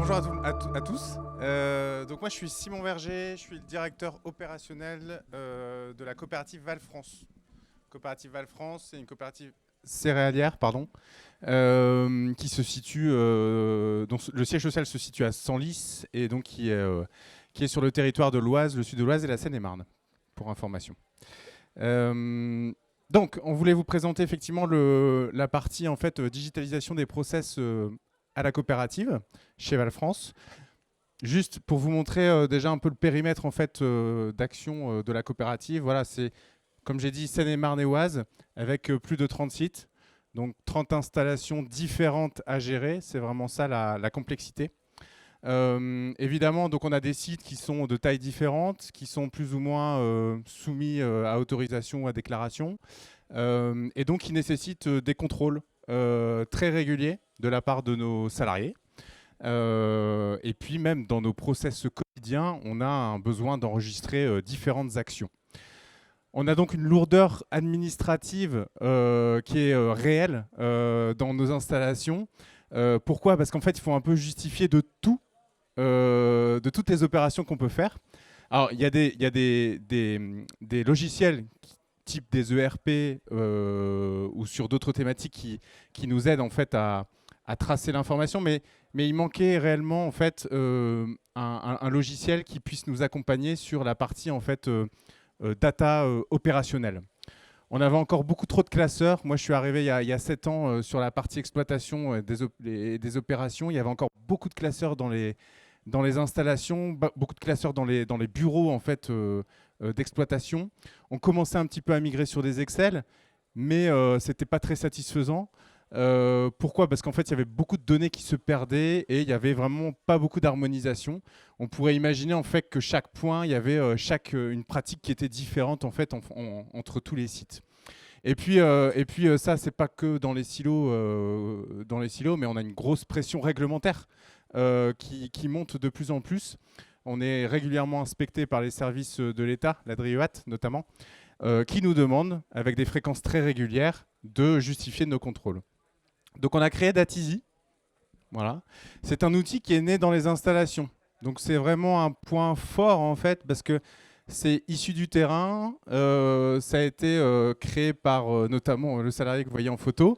bonjour à tous. Donc moi je suis Simon Verger, je suis le directeur opérationnel de la coopérative Val France. Coopérative Val France, c'est une coopérative céréalière, pardon, qui se situe, dont le siège social se situe à Senlis et donc qui est sur le territoire de l'Oise, le sud de l'Oise et la Seine-et-Marne, pour information. Donc, on voulait vous présenter effectivement la partie en fait digitalisation des process à la coopérative chez Val France. Juste pour vous montrer déjà un peu le périmètre en fait d'action de la coopérative. Voilà, c'est comme j'ai dit Seine-et-Marne et Oise avec plus de 30 sites, donc 30 installations différentes à gérer. C'est vraiment ça la complexité. Évidemment, donc on a des sites qui sont de tailles différentes, qui sont plus ou moins soumis à autorisation ou à déclaration, et donc qui nécessitent des contrôles très réguliers de la part de nos salariés. Et puis même dans nos process quotidiens, on a un besoin d'enregistrer différentes actions. On a donc une lourdeur administrative qui est réelle dans nos installations. Pourquoi ? Parce qu'en fait, il faut un peu justifier de tout. De toutes les opérations qu'on peut faire. Alors, il y a des logiciels type des ERP ou sur d'autres thématiques qui nous aident en fait à tracer l'information, mais il manquait réellement en fait un logiciel qui puisse nous accompagner sur la partie en fait data opérationnelle. On avait encore beaucoup trop de classeurs. Moi, je suis arrivé il y a 7 ans sur la partie exploitation des opérations. Il y avait encore beaucoup de classeurs dans les installations, beaucoup de classeurs dans les bureaux en fait, d'exploitation. On commençait un petit peu à migrer sur des Excel, mais ce n'était pas très satisfaisant. Pourquoi ? Parce qu'en fait, il y avait beaucoup de données qui se perdaient et il n'y avait vraiment pas beaucoup d'harmonisation. On pourrait imaginer en fait que chaque point, il y avait une pratique qui était différente en fait, entre tous les sites. Et puis ça, c'est pas que dans les silos, mais on a une grosse pression réglementaire qui monte de plus en plus. On est régulièrement inspecté par les services de l'État, la DRIEAT notamment, qui nous demandent, avec des fréquences très régulières, de justifier nos contrôles. Donc on a créé Datizy. Voilà. C'est un outil qui est né dans les installations. Donc c'est vraiment un point fort en fait, parce que c'est issu du terrain, ça a été créé par notamment le salarié que vous voyez en photo.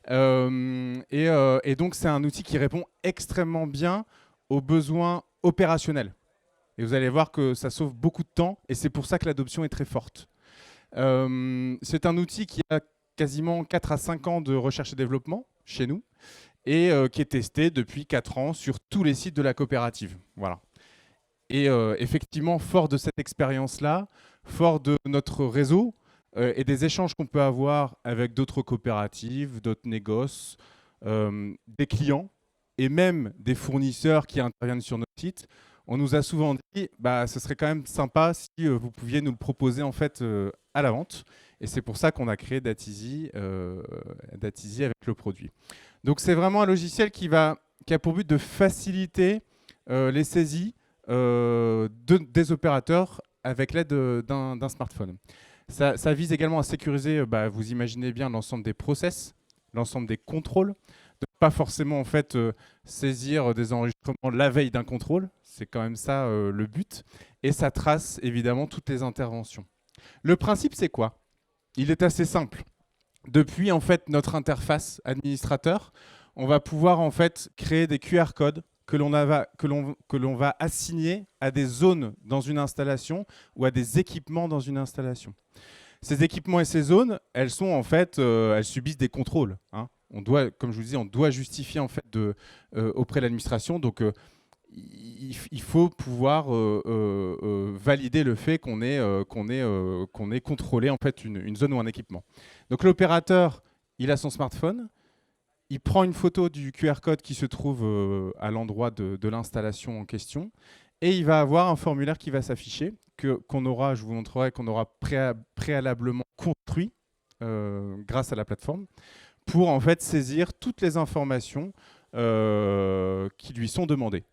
Et donc c'est un outil qui répond extrêmement bien aux besoins opérationnels. Et vous allez voir que ça sauve beaucoup de temps et c'est pour ça que l'adoption est très forte. C'est un outil qui a quasiment 4 à 5 ans de recherche et développement chez nous et qui est testé depuis 4 ans sur tous les sites de la coopérative. Voilà. Et effectivement, fort de cette expérience-là, fort de notre réseau et des échanges qu'on peut avoir avec d'autres coopératives, d'autres négoces, des clients et même des fournisseurs qui interviennent sur notre site, on nous a souvent dit bah, ce serait quand même sympa si vous pouviez nous le proposer en fait, à la vente. Et c'est pour ça qu'on a créé Datizy avec le produit. Donc c'est vraiment un logiciel qui a pour but de faciliter les saisies des opérateurs avec l'aide d'un smartphone. Ça vise également à sécuriser, vous imaginez bien, l'ensemble des process, l'ensemble des contrôles, de ne pas forcément en fait, saisir des enregistrements la veille d'un contrôle, c'est quand même ça le but, et ça trace évidemment toutes les interventions. Le principe, c'est quoi ? Il est assez simple. Depuis en fait notre interface administrateur, on va pouvoir en fait créer des QR codes que l'on va assigner à des zones dans une installation ou à des équipements dans une installation. Ces équipements et ces zones, elles sont en fait, elles subissent des contrôles. Hein. On doit, comme je vous disais, on doit justifier en fait auprès de l'administration. Donc il faut pouvoir valider le fait qu'on ait contrôlé en fait une zone ou un équipement. Donc l'opérateur, il a son smartphone, il prend une photo du QR code qui se trouve à l'endroit de l'installation en question et il va avoir un formulaire qui va s'afficher qu'on aura, je vous montrerai, qu'on aura préalablement construit grâce à la plateforme pour en fait saisir toutes les informations qui lui sont demandées.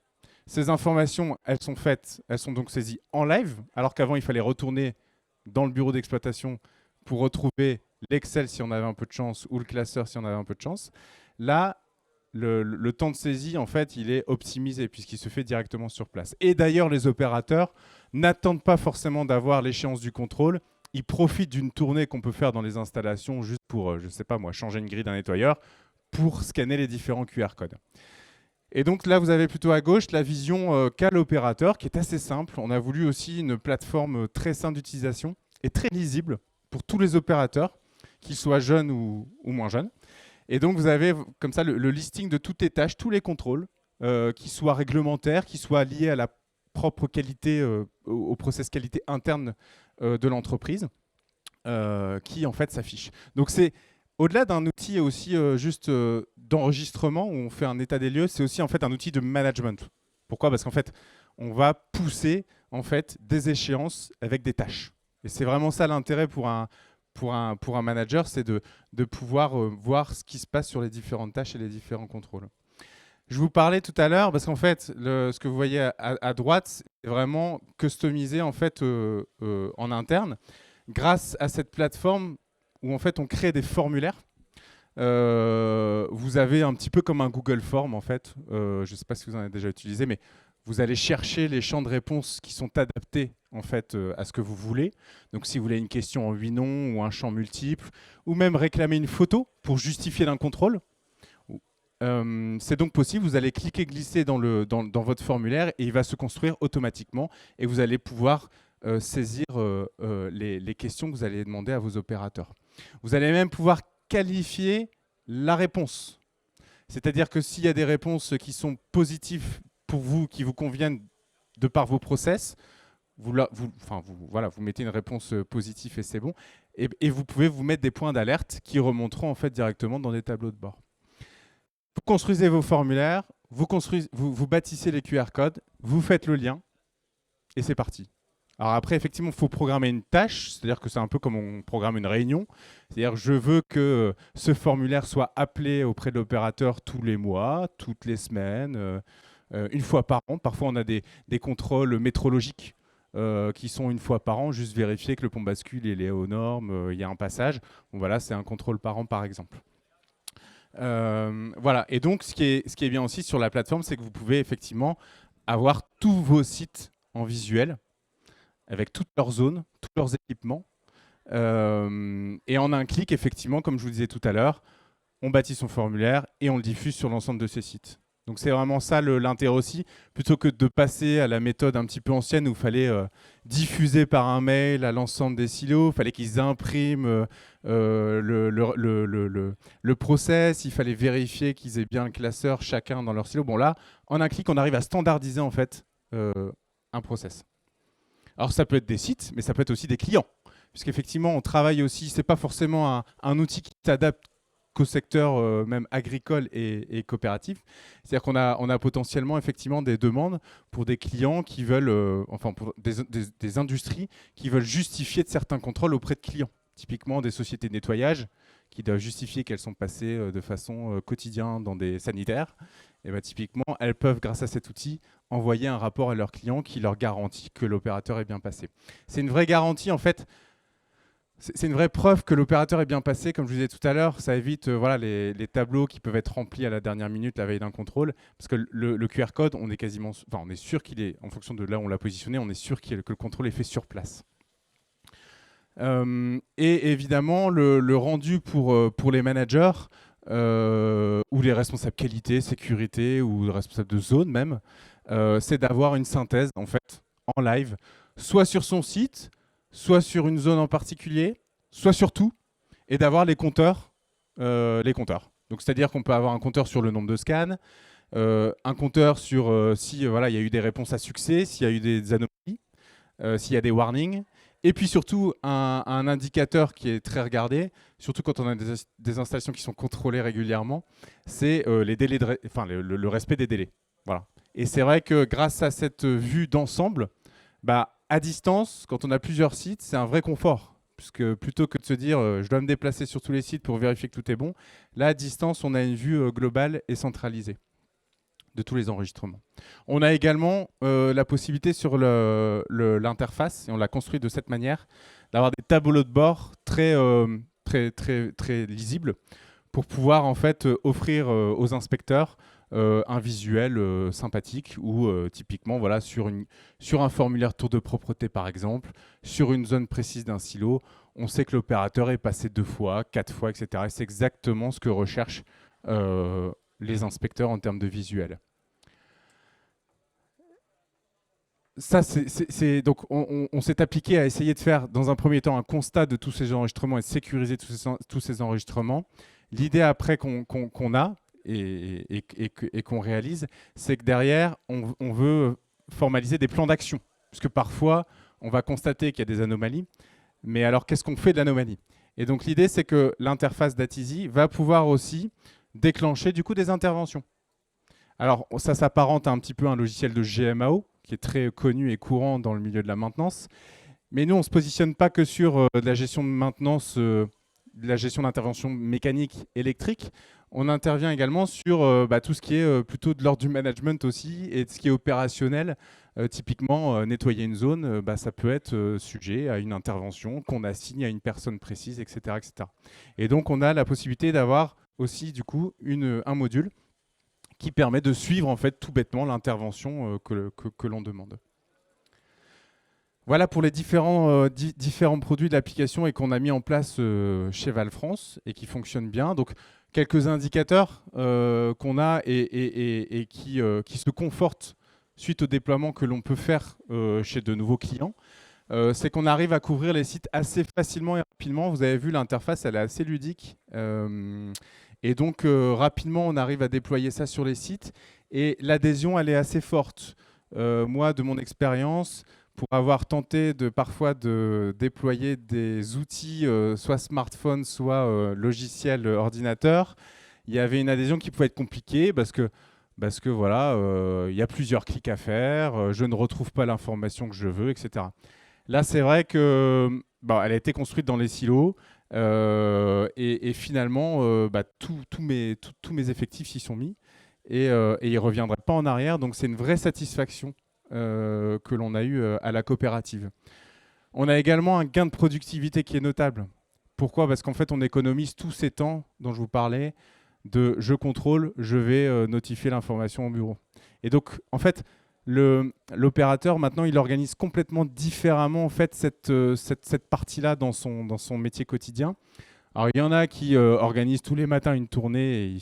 Ces informations, elles sont donc saisies en live, alors qu'avant, il fallait retourner dans le bureau d'exploitation pour retrouver l'Excel si on avait un peu de chance ou le classeur si on avait un peu de chance. Là, le temps de saisie, en fait, il est optimisé puisqu'il se fait directement sur place. Et d'ailleurs, les opérateurs n'attendent pas forcément d'avoir l'échéance du contrôle. Ils profitent d'une tournée qu'on peut faire dans les installations juste pour, je ne sais pas moi, changer une grille d'un nettoyeur pour scanner les différents QR codes. Et donc là, vous avez plutôt à gauche la vision qu'a l'opérateur, qui est assez simple. On a voulu aussi une plateforme très simple d'utilisation et très lisible pour tous les opérateurs, qu'ils soient jeunes ou moins jeunes. Et donc, vous avez comme ça le listing de toutes les tâches, tous les contrôles, qui soient réglementaires, qui soient liés à la propre qualité, au process qualité interne de l'entreprise, qui en fait s'affiche. Donc, c'est au-delà d'un outil aussi juste d'enregistrement où on fait un état des lieux, c'est aussi en fait un outil de management. Pourquoi ? Parce qu'en fait, on va pousser en fait des échéances avec des tâches. Et c'est vraiment ça l'intérêt pour un manager, c'est de pouvoir voir ce qui se passe sur les différentes tâches et les différents contrôles. Je vous parlais tout à l'heure, parce qu'en fait, ce que vous voyez à droite, c'est vraiment customisé en fait en interne, grâce à cette plateforme où en fait on crée des formulaires. Vous avez un petit peu comme un Google Form en fait. Je ne sais pas si vous en avez déjà utilisé, mais vous allez chercher les champs de réponse qui sont adaptés en fait à ce que vous voulez. Donc si vous voulez une question en 8 noms ou un champ multiple, ou même réclamer une photo pour justifier d'un contrôle, c'est donc possible. Vous allez cliquer, glisser dans votre formulaire et il va se construire automatiquement et vous allez pouvoir saisir les questions que vous allez demander à vos opérateurs. Vous allez même pouvoir qualifier la réponse. C'est-à-dire que s'il y a des réponses qui sont positives pour vous, qui vous conviennent de par vos process, vous mettez une réponse positive et c'est bon. Et vous pouvez vous mettre des points d'alerte qui remonteront en fait directement dans des tableaux de bord. Vous construisez vos formulaires, vous bâtissez les QR codes, vous faites le lien et c'est parti. Alors après, effectivement, il faut programmer une tâche, c'est-à-dire que c'est un peu comme on programme une réunion. C'est-à-dire que je veux que ce formulaire soit appelé auprès de l'opérateur tous les mois, toutes les semaines, une fois par an. Parfois, on a des contrôles métrologiques qui sont une fois par an, juste vérifier que le pont bascule il est aux normes, il y a un passage. Bon, voilà, c'est un contrôle par an, par exemple. Voilà. Et donc, ce qui est bien aussi sur la plateforme, c'est que vous pouvez effectivement avoir tous vos sites en visuel, avec toutes leurs zones, tous leurs équipements. Et en un clic, effectivement, comme je vous disais tout à l'heure, on bâtit son formulaire et on le diffuse sur l'ensemble de ces sites. Donc c'est vraiment ça l'intérêt aussi, plutôt que de passer à la méthode un petit peu ancienne où il fallait diffuser par un mail à l'ensemble des silos, il fallait qu'ils impriment le process, il fallait vérifier qu'ils aient bien le classeur chacun dans leur silo. Bon là, en un clic, on arrive à standardiser en fait un process. Alors ça peut être des sites, mais ça peut être aussi des clients. Puisqu'effectivement, on travaille aussi, ce n'est pas forcément un outil qui s'adapte qu'au secteur même agricole et coopératif. C'est-à-dire qu'on a potentiellement effectivement des demandes pour des clients qui veulent, enfin pour des industries qui veulent justifier de certains contrôles auprès de clients. Typiquement des sociétés de nettoyage qui doivent justifier qu'elles sont passées de façon quotidienne dans des sanitaires. Et bien, typiquement, elles peuvent, grâce à cet outil, envoyer un rapport à leurs clients qui leur garantit que l'opérateur est bien passé. C'est une vraie garantie, en fait. C'est une vraie preuve que l'opérateur est bien passé. Comme je vous disais tout à l'heure, ça évite voilà, les tableaux qui peuvent être remplis à la dernière minute, la veille d'un contrôle. Parce que le QR code, on est sûr qu'il est, en fonction de là où on l'a positionné, on est sûr que le contrôle est fait sur place. Et évidemment, le rendu pour les managers ou les responsables qualité, sécurité ou les responsables de zone même, c'est d'avoir une synthèse en fait en live, soit sur son site, soit sur une zone en particulier, soit sur tout, et d'avoir les compteurs. Donc c'est-à-dire qu'on peut avoir un compteur sur le nombre de scans, un compteur sur si voilà, il y a eu des réponses à succès, s'il y a eu des anomalies, s'il y a des warnings. Et puis surtout, un indicateur qui est très regardé, surtout quand on a des installations qui sont contrôlées régulièrement, c'est les délais le respect des délais. Voilà. Et c'est vrai que grâce à cette vue d'ensemble, à distance, quand on a plusieurs sites, c'est un vrai confort. Puisque plutôt que de se dire je dois me déplacer sur tous les sites pour vérifier que tout est bon, là, à distance, on a une vue globale et centralisée de tous les enregistrements. On a également la possibilité sur l'interface, et on l'a construit de cette manière, d'avoir des tableaux de bord très lisibles pour pouvoir en fait offrir aux inspecteurs un visuel sympathique ou typiquement voilà, sur un formulaire tour de propreté par exemple, sur une zone précise d'un silo, on sait que l'opérateur est passé 2 fois, 4 fois, etc. Et c'est exactement ce que recherchent les inspecteurs en termes de visuel. Ça, donc on s'est appliqué à essayer de faire dans un premier temps un constat de tous ces enregistrements et de sécuriser tous ces enregistrements. L'idée après qu'on a et qu'on réalise, c'est que derrière, on veut formaliser des plans d'action. Parce que parfois, on va constater qu'il y a des anomalies, mais alors qu'est-ce qu'on fait de l'anomalie? Et donc l'idée, c'est que l'interface d'Atizy va pouvoir aussi déclencher du coup des interventions. Alors ça s'apparente à un petit peu un logiciel de GMAO, qui est très connu et courant dans le milieu de la maintenance. Mais nous, on ne se positionne pas que sur de la gestion de maintenance, de la gestion d'intervention mécanique, électrique. On intervient également sur tout ce qui est plutôt de l'ordre du management aussi et de ce qui est opérationnel. Typiquement, nettoyer une zone, ça peut être sujet à une intervention qu'on assigne à une personne précise, etc., etc. Et donc, on a la possibilité d'avoir aussi, du coup, un module qui permet de suivre en fait tout bêtement l'intervention que l'on demande. Voilà pour les différents produits de l'application et qu'on a mis en place chez Val France et qui fonctionnent bien. Donc quelques indicateurs qu'on a et qui se confortent suite au déploiement que l'on peut faire chez de nouveaux clients. C'est qu'on arrive à couvrir les sites assez facilement et rapidement. Vous avez vu, l'interface, elle est assez ludique. Et donc, rapidement, on arrive à déployer ça sur les sites. Et l'adhésion, elle est assez forte. Moi, de mon expérience, pour avoir tenté parfois de déployer des outils, soit smartphone, soit logiciel ordinateur, il y avait une adhésion qui pouvait être compliquée parce que voilà, il y a plusieurs clics à faire, je ne retrouve pas l'information que je veux, etc. Là, c'est vrai que elle a été construite dans les silos. Et finalement, tous mes effectifs s'y sont mis et ils ne reviendraient pas en arrière. Donc c'est une vraie satisfaction que l'on a eue à la coopérative. On a également un gain de productivité qui est notable. Pourquoi? Parce qu'en fait, on économise tous ces temps dont je vous parlais de je contrôle, je vais notifier l'information au bureau. Et donc, en fait, l'opérateur, maintenant, il organise complètement différemment en fait, cette partie-là dans son métier quotidien. Alors, il y en a qui organisent tous les matins une tournée et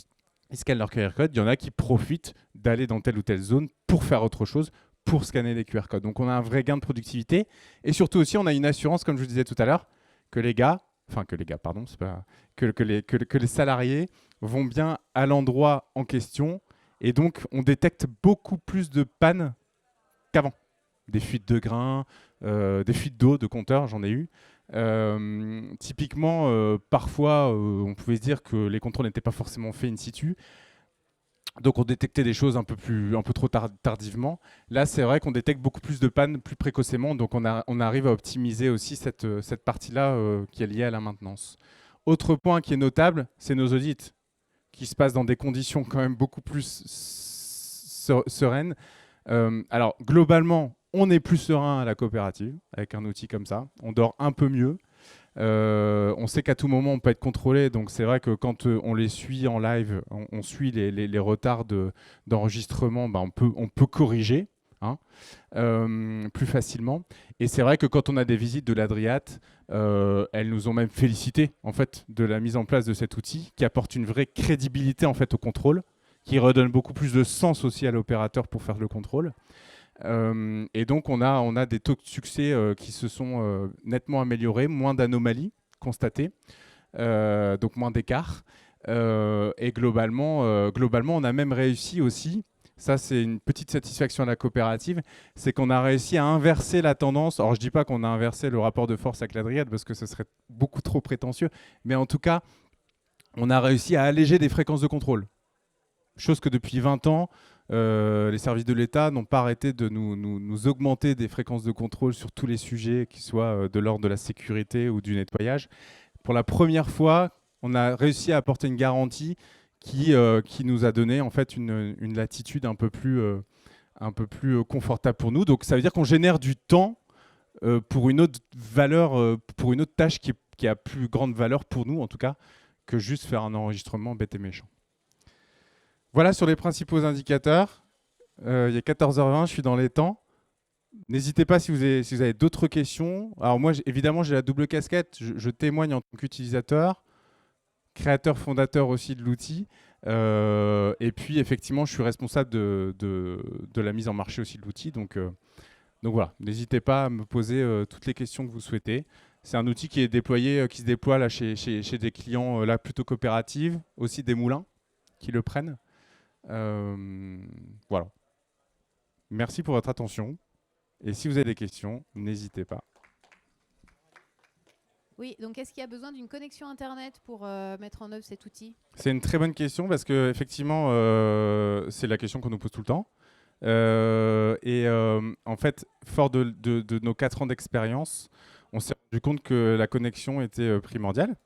ils scannent leur QR code. Il y en a qui profitent d'aller dans telle ou telle zone pour faire autre chose, pour scanner les QR codes. Donc, on a un vrai gain de productivité. Et surtout aussi, on a une assurance, comme je vous disais tout à l'heure, que les salariés vont bien à l'endroit en question. Et donc, on détecte beaucoup plus de pannes qu'avant. Des fuites de grains, des fuites d'eau, de compteurs, j'en ai eu. Typiquement, parfois, on pouvait se dire que les contrôles n'étaient pas forcément faits in situ. Donc, on détectait des choses un peu trop tardivement. Là, c'est vrai qu'on détecte beaucoup plus de pannes plus précocement. Donc, on arrive à optimiser aussi cette partie-là qui est liée à la maintenance. Autre point qui est notable, c'est nos audits qui se passent dans des conditions quand même beaucoup plus sereines. Alors, globalement, on est plus serein à la coopérative avec un outil comme ça. On dort un peu mieux. On sait qu'à tout moment, on peut être contrôlé. Donc, c'est vrai que quand on les suit en live, on suit les retards d'enregistrement, on peut corriger plus facilement. Et c'est vrai que quand on a des visites de l'Adriat, elles nous ont même félicité en fait, de la mise en place de cet outil qui apporte une vraie crédibilité en fait, au contrôle, qui redonne beaucoup plus de sens aussi à l'opérateur pour faire le contrôle. Et donc, on a des taux de succès qui se sont nettement améliorés, moins d'anomalies constatées, donc moins d'écart. Et globalement, on a même réussi aussi, ça c'est une petite satisfaction à la coopérative, c'est qu'on a réussi à inverser la tendance. Alors, je ne dis pas qu'on a inversé le rapport de force avec l'Adriat, parce que ce serait beaucoup trop prétentieux, mais en tout cas, on a réussi à alléger des fréquences de contrôle. Chose que depuis 20 ans, les services de l'État n'ont pas arrêté de nous augmenter des fréquences de contrôle sur tous les sujets, qu'ils soient de l'ordre de la sécurité ou du nettoyage. Pour la première fois, on a réussi à apporter une garantie qui nous a donné en fait une latitude un peu plus confortable pour nous. Donc ça veut dire qu'on génère du temps pour une autre valeur, pour une autre tâche qui a plus grande valeur pour nous en tout cas, que juste faire un enregistrement bête et méchant. Voilà sur les principaux indicateurs. Il est 14h20, je suis dans les temps. N'hésitez pas si vous avez d'autres questions. Alors moi, évidemment, j'ai la double casquette. Je témoigne en tant qu'utilisateur, créateur, fondateur aussi de l'outil. Et puis, effectivement, je suis responsable de la mise en marché aussi de l'outil. Donc voilà, n'hésitez pas à me poser toutes les questions que vous souhaitez. C'est un outil qui est déployé, qui se déploie là, chez des clients là, plutôt coopératives, aussi des moulins qui le prennent. Voilà. Merci pour votre attention. Et si vous avez des questions, n'hésitez pas. Oui, donc est-ce qu'il y a besoin d'une connexion Internet pour mettre en œuvre cet outil? C'est une très bonne question parce que effectivement, c'est la question qu'on nous pose tout le temps. En fait, fort de nos 4 ans d'expérience, on s'est rendu compte que la connexion était primordiale.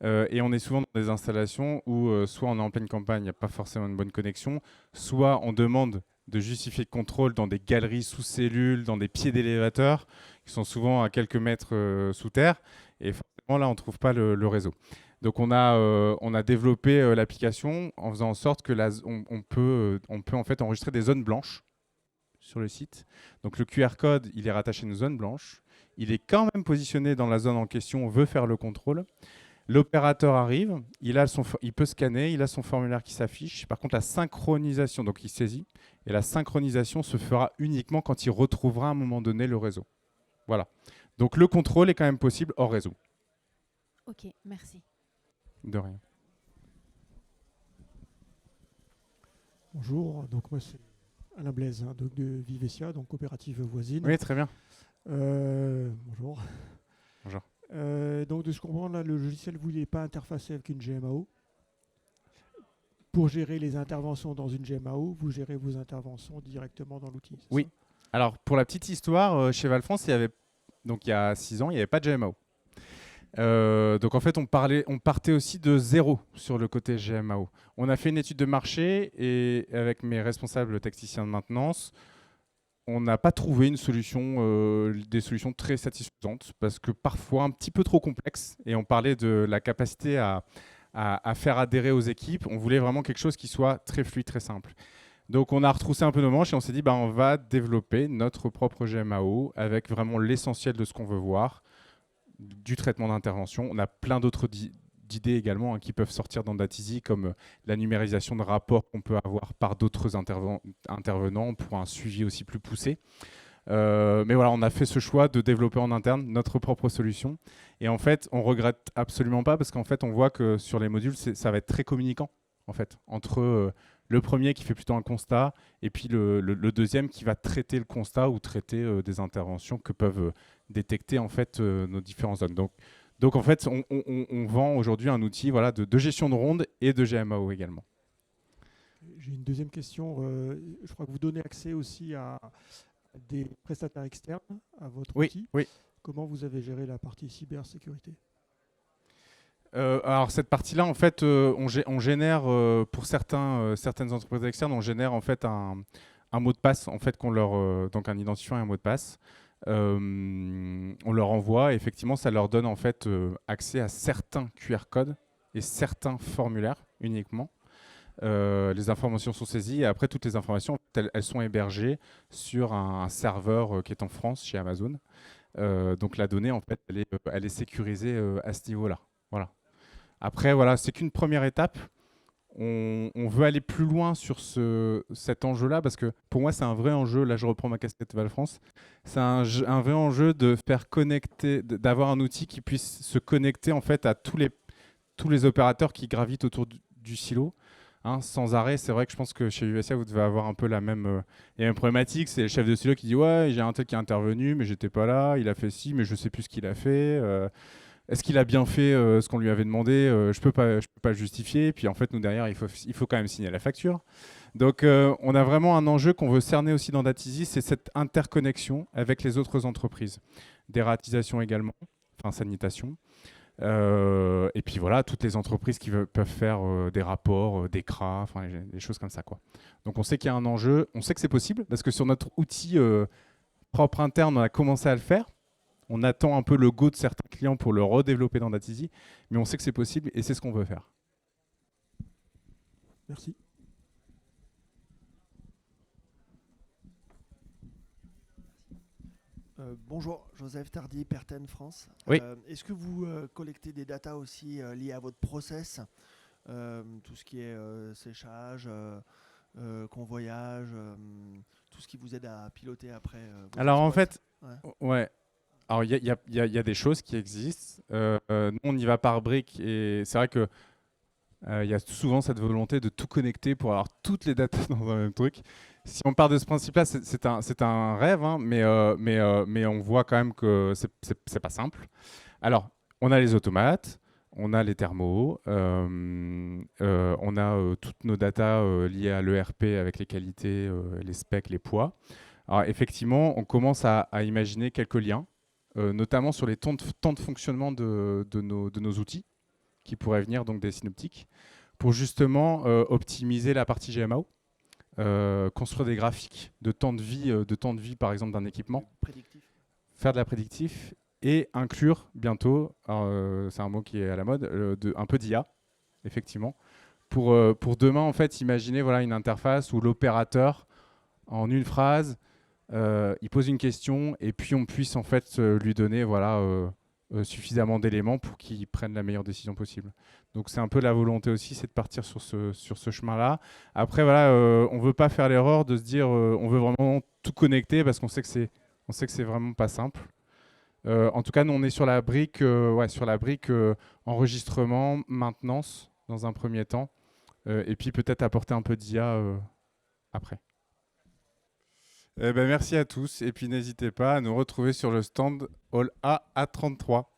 Et on est souvent dans des installations où soit on est en pleine campagne, il n'y a pas forcément une bonne connexion, soit on demande de justifier le contrôle dans des galeries sous cellules, dans des pieds d'élévateurs, qui sont souvent à quelques mètres sous terre. Et forcément, là, on ne trouve pas le réseau. Donc, on a développé l'application en faisant en sorte que on peut en fait enregistrer des zones blanches sur le site. Donc, le QR code, il est rattaché à une zone blanche. Il est quand même positionné dans la zone en question, on veut faire le contrôle. L'opérateur arrive, il peut scanner, il a son formulaire qui s'affiche. Par contre, la synchronisation, donc il saisit, et la synchronisation se fera uniquement quand il retrouvera à un moment donné le réseau. Voilà. Donc le contrôle est quand même possible hors réseau. Ok, merci. De rien. Bonjour, donc moi c'est Alain Blaise, hein, donc de Vivesia, donc coopérative voisine. Oui, très bien. Bonjour. Bonjour. Donc de ce qu'on comprend là, le logiciel vous n'est pas interfacé avec une GMAO. Pour gérer les interventions dans une GMAO, vous gérez vos interventions directement dans l'outil. Oui. Alors pour la petite histoire, chez Valfrance, il y a 6 ans, il n'y avait pas de GMAO. Donc en fait, on partait aussi de zéro sur le côté GMAO. On a fait une étude de marché et avec mes responsables techniciens de maintenance, on n'a pas trouvé des solutions très satisfaisantes parce que parfois un petit peu trop complexes. Et on parlait de la capacité à faire adhérer aux équipes. On voulait vraiment quelque chose qui soit très fluide, très simple. Donc on a retroussé un peu nos manches et on s'est dit on va développer notre propre GMAO avec vraiment l'essentiel de ce qu'on veut voir, du traitement d'intervention. On a plein d'autres d'idées également qui peuvent sortir dans Datizy, comme la numérisation de rapports qu'on peut avoir par d'autres intervenants pour un suivi aussi plus poussé. Mais voilà, on a fait ce choix de développer en interne notre propre solution. Et en fait, on regrette absolument pas parce qu'en fait, on voit que sur les modules, ça va être très communicant en fait, entre le premier qui fait plutôt un constat et puis le deuxième qui va traiter le constat ou traiter des interventions que peuvent détecter en fait nos différentes zones. Donc en fait, on vend aujourd'hui un outil de gestion de ronde et de GMAO également. J'ai une deuxième question. Je crois que vous donnez accès aussi à des prestataires externes à votre outil. Oui. Comment vous avez géré la partie cybersécurité ? Alors cette partie-là, en fait, on génère pour certaines entreprises externes, on génère en fait un mot de passe, en fait, donc un identifiant et un mot de passe. On leur envoie et effectivement, ça leur donne en fait accès à certains QR codes et certains formulaires uniquement. Les informations sont saisies et après toutes les informations, elles sont hébergées sur un serveur qui est en France chez Amazon. Donc la donnée, en fait, elle est sécurisée à ce niveau-là. Voilà. Après, voilà, c'est qu'une première étape. On veut aller plus loin sur cet enjeu-là parce que pour moi, c'est un vrai enjeu. Là, je reprends ma casquette Valfrance. C'est un vrai enjeu de faire connecter, d'avoir un outil qui puisse se connecter en fait à tous les opérateurs qui gravitent autour du silo. Sans arrêt, c'est vrai que je pense que chez USA, vous devez avoir un peu la même problématique. C'est le chef de silo qui dit « Ouais, j'ai un tel qui est intervenu, mais j'étais pas là. Il a fait ci, mais je sais plus ce qu'il a fait. Est-ce qu'il a bien fait ce qu'on lui avait demandé ? Je peux pas le justifier. » Puis en fait, nous, derrière, il faut quand même signer la facture. Donc, on a vraiment un enjeu qu'on veut cerner aussi dans Datizy, c'est cette interconnexion avec les autres entreprises. Dératisation également, enfin sanitation. Et puis voilà, toutes les entreprises qui peuvent faire des rapports, des CRA, enfin des choses comme ça, quoi. Donc on sait qu'il y a un enjeu, on sait que c'est possible parce que sur notre outil propre interne, on a commencé à le faire. On attend un peu le go de certains clients pour le redévelopper dans Datizy, mais on sait que c'est possible et c'est ce qu'on veut faire. Merci. Bonjour, Joseph Tardy, Perten France. Oui. Est-ce que vous collectez des datas aussi liées à votre process, tout ce qui est séchage, convoyage, tout ce qui vous aide à piloter après Alors en fait, Ouais. ouais. Alors il y a des choses qui existent. Nous, on y va par briques et c'est vrai que il y a souvent cette volonté de tout connecter pour avoir toutes les datas dans un même truc. Si on part de ce principe-là, c'est un rêve, hein, mais on voit quand même que c'est pas simple. Alors, on a les automates, on a les thermos, on a toutes nos datas liées à l'ERP avec les qualités, les specs, les poids. Alors, effectivement, on commence à imaginer quelques liens, notamment sur les temps de fonctionnement de nos outils qui pourraient venir donc des synoptiques, pour justement optimiser la partie GMAO, construire des graphiques de temps de vie par exemple d'un équipement, Prédictif. faire de la prédictif et inclure bientôt, c'est un mot qui est à la mode, un peu d'IA, effectivement, pour demain en fait imaginer voilà, une interface où l'opérateur, en une phrase, il pose une question et puis on puisse en fait lui donner voilà, suffisamment d'éléments pour qu'il prenne la meilleure décision possible. Donc c'est un peu la volonté aussi, c'est de partir sur ce chemin-là. Après voilà, on veut pas faire l'erreur de se dire on veut vraiment tout connecter parce qu'on sait que c'est vraiment pas simple. En tout cas, nous on est sur la brique, enregistrement, maintenance dans un premier temps, et puis peut-être apporter un peu d'IA après. Merci à tous et puis n'hésitez pas à nous retrouver sur le stand Hall A à 33.